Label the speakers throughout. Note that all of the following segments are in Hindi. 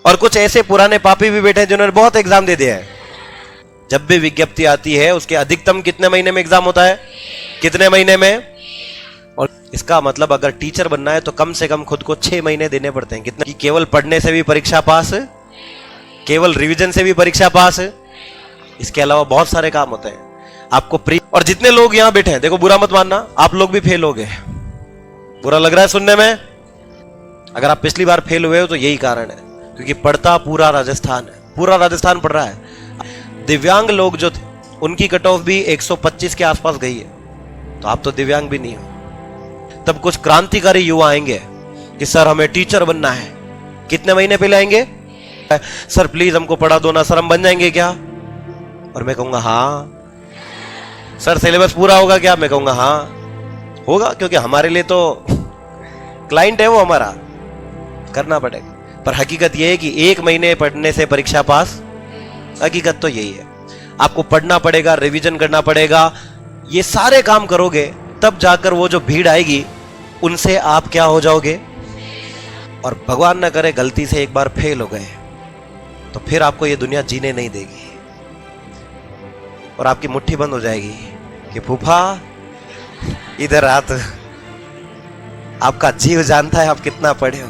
Speaker 1: और कुछ ऐसे पुराने पापी भी बैठे हैं जिन्होंने बहुत एग्जाम दे दिया है। जब भी विज्ञप्ति आती है उसके अधिकतम कितने महीने में एग्जाम होता है? कितने महीने में? और इसका मतलब अगर टीचर बनना है तो कम से कम खुद को 6 महीने देने पड़ते हैं। कितने? कि केवल पढ़ने से भी परीक्षा पास, केवल रिवीजन से भी परीक्षा पास, इसके अलावा बहुत सारे काम होते हैं आपको प्री। और जितने लोग यहां बैठे हैं, देखो बुरा मत मानना, आप लोग भी फेल हो गए। बुरा लग रहा है सुनने में? अगर आप पिछली बार फेल हुए हो तो यही कारण है, क्योंकि पढ़ता पूरा राजस्थान है, पूरा राजस्थान पढ़ रहा है। दिव्यांग लोग जो थे उनकी कट ऑफ भी 125 के आसपास गई है, तो आप तो दिव्यांग भी नहीं हो। तब कुछ क्रांतिकारी युवा आएंगे कि सर हमें टीचर बनना है। कितने महीने पहले आएंगे? सर प्लीज हमको पढ़ा दो ना सर, हम बन जाएंगे क्या? और मैं कहूंगा हाँ। सर सिलेबस पूरा होगा क्या? मैं कहूंगा हाँ होगा, क्योंकि हमारे लिए तो क्लाइंट है वो, हमारा करना पड़ेगा। पर हकीकत यह है कि 1 महीने पढ़ने से परीक्षा पास, हकीकत तो यही है। आपको पढ़ना पड़ेगा, रिवीजन करना पड़ेगा, ये सारे काम करोगे तब जाकर वो जो भीड़ आएगी उनसे आप क्या हो जाओगे। और भगवान न करे गलती से एक बार फेल हो गए तो फिर आपको ये दुनिया जीने नहीं देगी और आपकी मुट्ठी बंद हो जाएगी कि फूफा इधर आत, आपका जीव जानता है आप कितना पढ़े हो।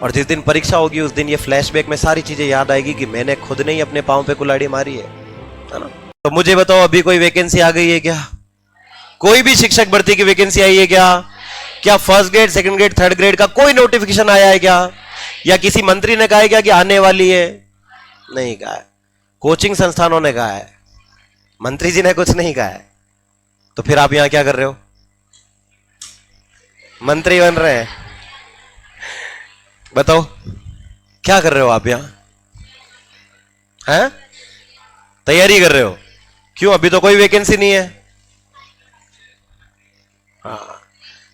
Speaker 1: और जिस दिन परीक्षा होगी उस दिन ये फ्लैशबैक में सारी चीजें याद आएगी कि मैंने खुद ने ही अपने पांव पे कुल्हाड़ी मारी है ना। तो मुझे बताओ अभी कोई वैकेंसी आ गई है क्या? कोई भी शिक्षक भर्ती की वैकेंसी आई है क्या? क्या first grade, second grade, third grade का कोई नोटिफिकेशन आया है क्या? या किसी मंत्री ने कहा है क्या कि आने वाली है? नहीं कहा है। कोचिंग संस्थानों ने कहा है, मंत्री जी ने कुछ नहीं कहा है। तो फिर आप यहां क्या कर रहे हो? मंत्री बन रहे हैं? बताओ क्या कर रहे हो आप यहां? हैं? तैयारी कर रहे हो? क्यों? अभी तो कोई वैकेंसी नहीं है। हाँ,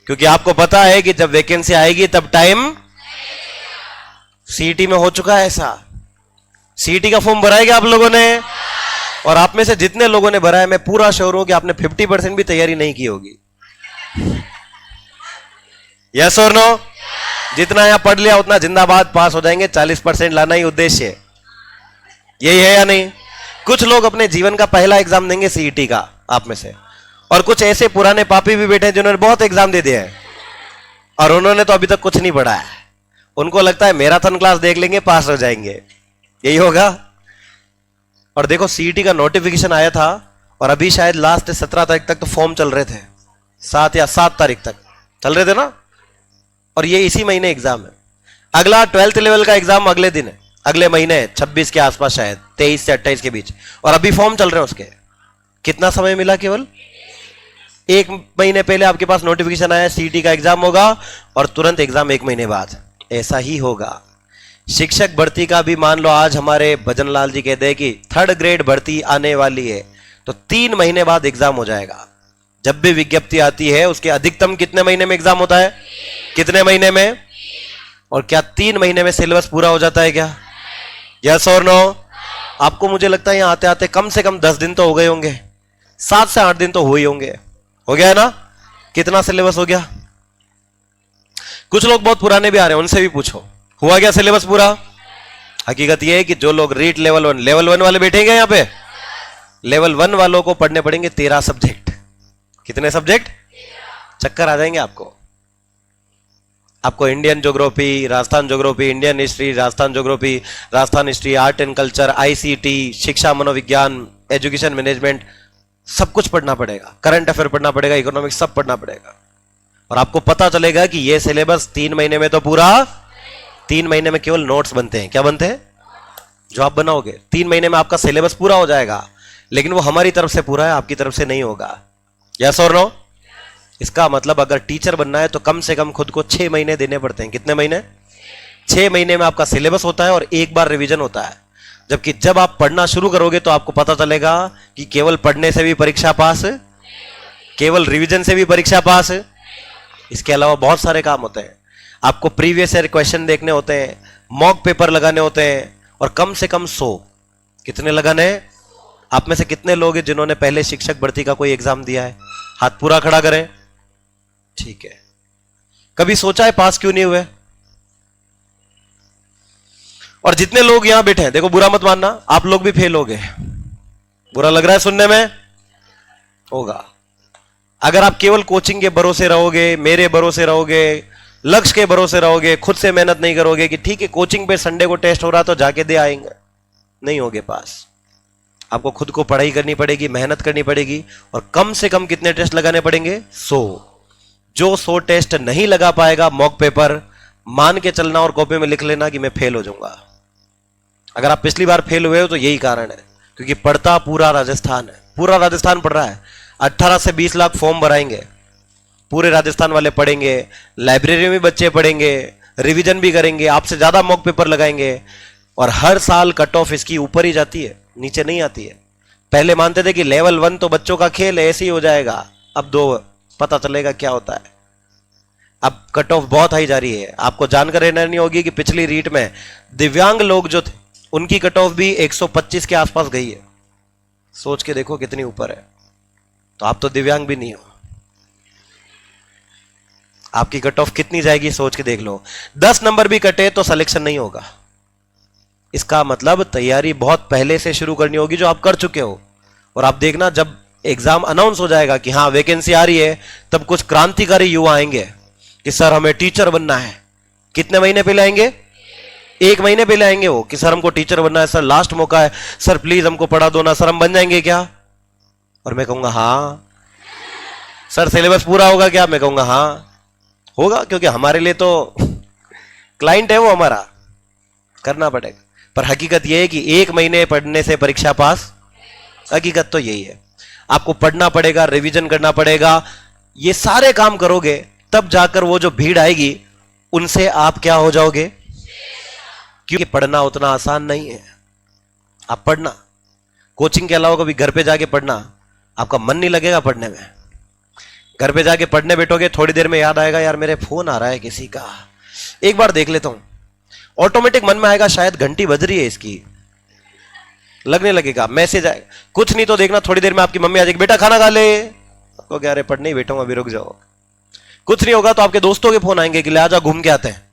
Speaker 1: क्योंकि आपको पता है कि जब वैकेंसी आएगी तब टाइम। सीईटी में हो चुका है ऐसा। सीईटी का फॉर्म भरा है क्या आप लोगों ने? और आप में से जितने लोगों ने भरा है मैं पूरा श्योर हूं कि आपने 50% भी तैयारी नहीं की होगी। यस और नो? जितना यहां पढ़ लिया उतना जिंदाबाद, पास हो जाएंगे। 40% लाना ही उद्देश्य है, यही है या नहीं? कुछ लोग अपने जीवन का पहला एग्जाम देंगे सीईटी का आप में से, और कुछ ऐसे पुराने पापी भी बैठे हैं जिन्होंने बहुत एग्जाम दे दिए हैं और उन्होंने तो अभी तक कुछ नहीं पढ़ा है। उनको लगता है मैराथन क्लास देख लेंगे पास हो जाएंगे, यही होगा। और देखो सीईटी का नोटिफिकेशन आया था और अभी शायद लास्ट 17 तारीख तक तो फॉर्म चल रहे थे, 7 या 7 तारीख तक चल रहे थे ना। और ये इसी महीने एग्जाम है। अगला 12th लेवल का एग्जाम अगले दिन है, अगले महीने 26 के आसपास, शायद 23 से 28 के बीच। और अभी फॉर्म चल रहे हैं उसके। कितना समय मिला? केवल 1 महीने पहले आपके पास नोटिफिकेशन आया सीईटी का एग्जाम होगा और तुरंत एग्जाम 1 महीने बाद। ऐसा ही होगा शिक्षक भर्ती का भी। मान लो आज हमारे भजन लाल जी कहते हैं कि 3rd ग्रेड भर्ती आने वाली है, तो 3 महीने बाद एग्जाम हो जाएगा। जब भी विज्ञप्ति आती है उसके अधिकतम कितने महीने में एग्जाम होता है? कितने महीने में? और क्या 3 महीने में सिलेबस पूरा हो जाता है क्या? यस और नो? आपको मुझे लगता है यहां आते आते कम से कम 10 दिन तो हो गए होंगे, 7 से 8 दिन तो हुए होंगे। हो गया है ना? कितना सिलेबस हो गया? कुछ लोग बहुत पुराने भी आ रहे हैं, उनसे भी पूछो हुआ क्या सिलेबस पूरा? हकीकत यह है कि जो लोग रीट लेवल 1 वाले बैठेंगे यहां पे, लेवल 1 वालों को पढ़ने पड़ेंगे 13 सब्जेक्ट। कितने सब्जेक्ट? चक्कर आ जाएंगे आपको। आपको Indian geography, Rajasthan geography, Indian history, Rajasthan geography, Rajasthan history, art and culture, ICT, शिक्षा मनोविज्ञान, एजुकेशन मैनेजमेंट, सब कुछ पढ़ना पड़ेगा। करंट अफेयर पढ़ना पड़ेगा, इकोनॉमिक्स सब पढ़ना पड़ेगा। और आपको पता चलेगा कि यह सिलेबस 3 महीने में तो पूरा, 3 महीने में केवल नोट्स बनते हैं। क्या बनते हैं? जो आप बनाओगे 3 महीने में आपका सिलेबस पूरा हो जाएगा, लेकिन वो हमारी तरफ से पूरा है, आपकी तरफ से नहीं होगा। यस और नो? इसका मतलब अगर टीचर बनना है तो कम से कम खुद को 6 महीने देने पड़ते हैं। कितने महीने? 6 महीने में आपका सिलेबस होता है और एक बार रिवीजन होता है। जबकि जब आप पढ़ना शुरू करोगे तो आपको पता चलेगा कि केवल पढ़ने से भी परीक्षा पास, केवल रिवीजन से भी परीक्षा पास, इसके अलावा बहुत सारे काम होते हैं। आपको प्रीवियस ईयर क्वेश्चन देखने होते हैं, मॉक पेपर लगाने होते हैं, और कम से कम 100। कितने लगाने हैं? आप में से कितने लोग हैं जिन्होंने पहले शिक्षक भर्ती का कोई एग्जाम दिया है? हाथ पूरा खड़ा करें। ठीक है। कभी सोचा है पास क्यों नहीं हुए? और जितने लोग यहां बैठे हैं, देखो बुरा मत मानना, आप लोग भी फेल हो गए। बुरा लग रहा है सुनने में? होगा। अगर आप केवल कोचिंग के भरोसे रहोगे, मेरे भरोसे रहोगे, लक्ष्य के भरोसे रहोगे, खुद से मेहनत नहीं करोगे कि ठीक है कोचिंग पे संडे को टेस्ट हो रहा तो जाके दे आएंगे, नहीं होगे पास। आपको खुद को पढ़ाई करनी पड़ेगी, मेहनत करनी पड़ेगी, और कम से कम कितने टेस्ट लगाने पड़ेंगे? 100। जो 100 टेस्ट नहीं लगा पाएगा, मॉक पेपर मान के चलना और कॉपी में लिख लेना कि मैं फेल हो जाऊंगा। अगर आप पिछली बार फेल हुए हो तो यही कारण है, क्योंकि पढ़ता पूरा राजस्थान है, पूरा राजस्थान पढ़ रहा है। 18 से 20 लाख फॉर्म भराएंगे, पूरे राजस्थान वाले पढ़ेंगे, लाइब्रेरी में बच्चे पढ़ेंगे, रिवीजन भी करेंगे, आपसे ज्यादा मॉक पेपर लगाएंगे, और हर साल कट ऑफ इसकी ऊपर ही जाती है, नीचे नहीं आती है। पहले मानते थे कि लेवल 1 तो बच्चों का खेल है, ऐसे ही हो जाएगा, अब 2 पता चलेगा क्या होता है। अब कट ऑफ बहुत हाई जा रही है। आपको जानकर रहना नहीं होगी कि पिछली रीट में दिव्यांग लोग जो थे उनकी कट ऑफ भी 125 के आसपास गई है। सोच के देखो कितनी ऊपर है। तो आप तो दिव्यांग भी नहीं हो, आपकी कट ऑफ कितनी जाएगी सोच के देख लो। 10 नंबर भी कटे तो सिलेक्शन नहीं होगा। इसका मतलब तैयारी बहुत पहले से शुरू करनी होगी, जो आप कर चुके हो। और आप देखना जब एग्जाम अनाउंस हो जाएगा कि हाँ वैकेंसी आ रही है, तब कुछ क्रांतिकारी युवा आएंगे कि सर हमें टीचर बनना है। कितने महीने पहले आएंगे? 1 महीने पहले आएंगे वो कि सर हमको टीचर बनना है, सर लास्ट मौका है, सर प्लीज हमको पढ़ा दो ना, सर हम बन जाएंगे क्या? और मैं कहूंगा हाँ। सर सिलेबस पूरा होगा क्या? मैं कहूंगा हाँ होगा, क्योंकि हमारे लिए तो क्लाइंट है वो, हमारा करना पड़ेगा। पर हकीकत यह है कि 1 महीने पढ़ने से परीक्षा पास, हकीकत तो यही है। आपको पढ़ना पड़ेगा, रिवीजन करना पड़ेगा, ये सारे काम करोगे तब जाकर वो जो भीड़ आएगी उनसे आप क्या हो जाओगे, क्योंकि पढ़ना उतना आसान नहीं है। आप पढ़ना, कोचिंग के अलावा कभी घर पे जाके पढ़ना, आपका मन नहीं लगेगा पढ़ने में। घर पे जाके पढ़ने बैठोगे, थोड़ी देर में याद आएगा यार मेरे फोन आ रहा है किसी का, एक बार देख लेता हूं। ऑटोमेटिक मन में आएगा शायद घंटी बज रही है इसकी, लगने लगेगा, मैसेज आएगा। कुछ नहीं तो देखना थोड़ी देर में आपकी मम्मी आ जाएगी, बेटा खाना खा ले। आपको क्या, अरे पढ़ने ही बैठा हूं अभी, रुक जाओ। कुछ नहीं होगा तो आपके दोस्तों के फोन आएंगे कि ले आजा घूम के आते हैं।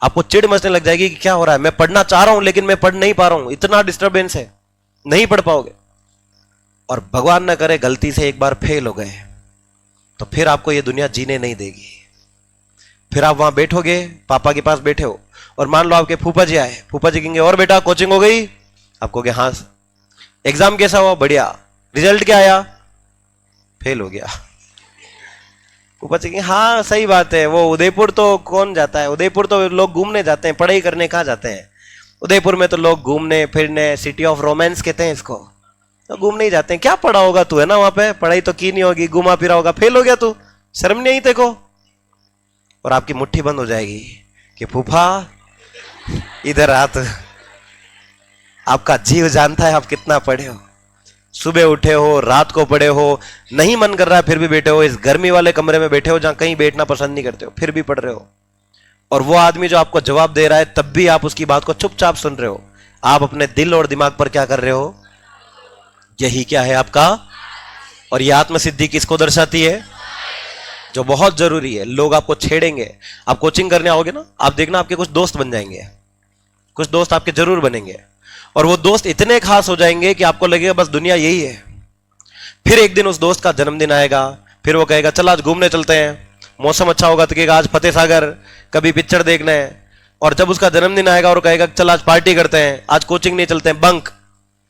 Speaker 1: आपको चिढ़ मचने लग जाएगी कि क्या हो रहा है, मैं पढ़ना चाह रहा हूं लेकिन मैं पढ़ नहीं पा रहा हूं, इतना डिस्टर्बेंस है, नहीं पढ़ पाओगे। और भगवान न करे गलती से एक बार फेल हो गए तो फिर आपको यह दुनिया जीने नहीं देगी। फिर आप वहां बैठोगे, पापा के पास बैठे हो, और मान लो आपके फूफा जी आए, फूफा जी कहेंगे और बेटा कोचिंग हो गई? आप कहोगे हाँ। एग्जाम कैसा हुआ? बढ़िया। रिजल्ट क्या आया? फेल हो गया। फूफा जी कहेंगे हाँ सही बात है, वो उदयपुर तो कौन जाता है, उदयपुर तो लोग घूमने जाते हैं, पढ़ाई करने कहाँ जाते हैं। उदयपुर में तो लोग घूमने फिरने, सिटी ऑफ रोमांस कहते हैं इसको, तो घूमने ही जाते हैं। क्या पढ़ा होगा तू, है ना वहां पे, पढ़ाई तो की नहीं होगी, घुमा फिरा होगा, फेल हो गया तू, शर्म नहीं आई तेरे को? और आपकी मुट्ठी बंद हो जाएगी कि फूफा इधर आ। तो आपका जीव जानता है आप कितना पढ़े हो, सुबह उठे हो, रात को पढ़े हो, नहीं मन कर रहा है फिर भी बैठे हो, इस गर्मी वाले कमरे में बैठे हो जहां कहीं बैठना पसंद नहीं करते हो, फिर भी पढ़ रहे हो। और वो आदमी जो आपको जवाब दे रहा है तब भी आप उसकी बात को चुपचाप सुन रहे हो। आप अपने दिल और दिमाग पर क्या कर रहे हो? यही क्या है आपका। और यह आत्मसिद्धि किसको दर्शाती है? जो बहुत जरूरी है। लोग आपको छेड़ेंगे, आप कोचिंग करने आओगे ना, आप देखना आपके कुछ दोस्त बन जाएंगे, कुछ दोस्त आपके जरूर बनेंगे, और वो दोस्त इतने खास हो जाएंगे कि आपको लगेगा बस दुनिया यही है। फिर एक दिन उस दोस्त का जन्मदिन आएगा, फिर वो कहेगा चल आज घूमने चलते हैं, मौसम अच्छा होगा तो कहेगा आज फतेह सागर कभी पिक्चर देखना है। और जब उसका जन्मदिन आएगा और कहेगा चल आज पार्टी करते हैं, आज कोचिंग नहीं चलते हैं, बंक,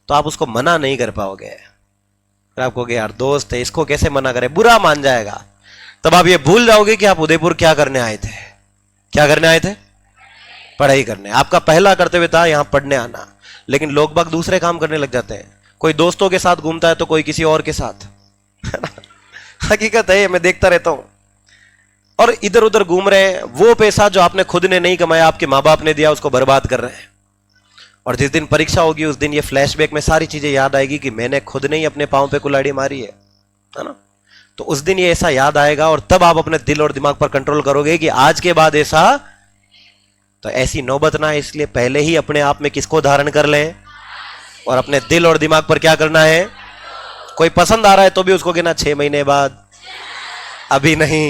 Speaker 1: तो आप उसको मना नहीं कर पाओगे। फिर आप कहोगे यार दोस्त है, इसको कैसे मना करें, बुरा मान जाएगा। तब आप ये भूल जाओगे कि आप उदयपुर क्या करने आए थे। क्या करने आए थे? पढ़ाई करने। आपका पहला कर्तव्य था यहां पढ़ने आना, लेकिन लोग बाग दूसरे काम करने लग जाते हैं। कोई दोस्तों के साथ घूमता है तो कोई किसी और के साथ। हकीकत है, मैं देखता रहता हूं। और इधर उधर घूम रहे हैं, वो पैसा जो आपने खुद ने नहीं कमाया, आपके माँ बाप ने दिया, उसको बर्बाद कर रहे हैं। और जिस दिन परीक्षा होगी उस दिन ये फ्लैशबैक में सारी चीजें याद आएगी कि मैंने खुद ने ही अपने पांव पे कुल्हाड़ी मारी है ना। तो उस दिन ये ऐसा याद आएगा, और तब आप अपने दिल और दिमाग पर कंट्रोल करोगे कि आज के बाद ऐसा, तो ऐसी नौबत ना है। इसलिए पहले ही अपने आप में किसको धारण कर लें, और अपने दिल और दिमाग पर क्या करना है। कोई पसंद आ रहा है तो भी उसको कहना 6 महीने बाद, अभी नहीं,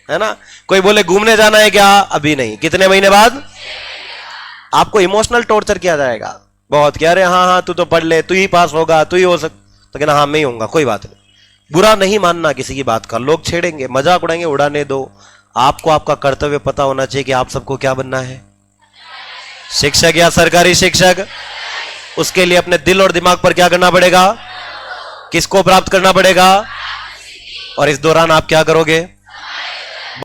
Speaker 1: है ना। कोई बोले घूमने जाना है क्या, अभी नहीं, कितने महीने बाद। आपको इमोशनल टॉर्चर किया जाएगा बहुत, कि अरे हाँ हाँ तू तो पढ़ ले, तू ही पास होगा, तू ही हो तो कहना हाँ मैं ही होऊंगा, कोई बात नहीं। बुरा नहीं मानना किसी की बात का, लोग छेड़ेंगे, मजाक उड़ाएंगे, उड़ाने दो। आपको आपका कर्तव्य पता होना चाहिए कि आप सबको क्या बनना है, शिक्षक या सरकारी शिक्षक। उसके लिए अपने दिल और दिमाग पर क्या करना पड़ेगा, किसको प्राप्त करना पड़ेगा, और इस दौरान आप क्या करोगे,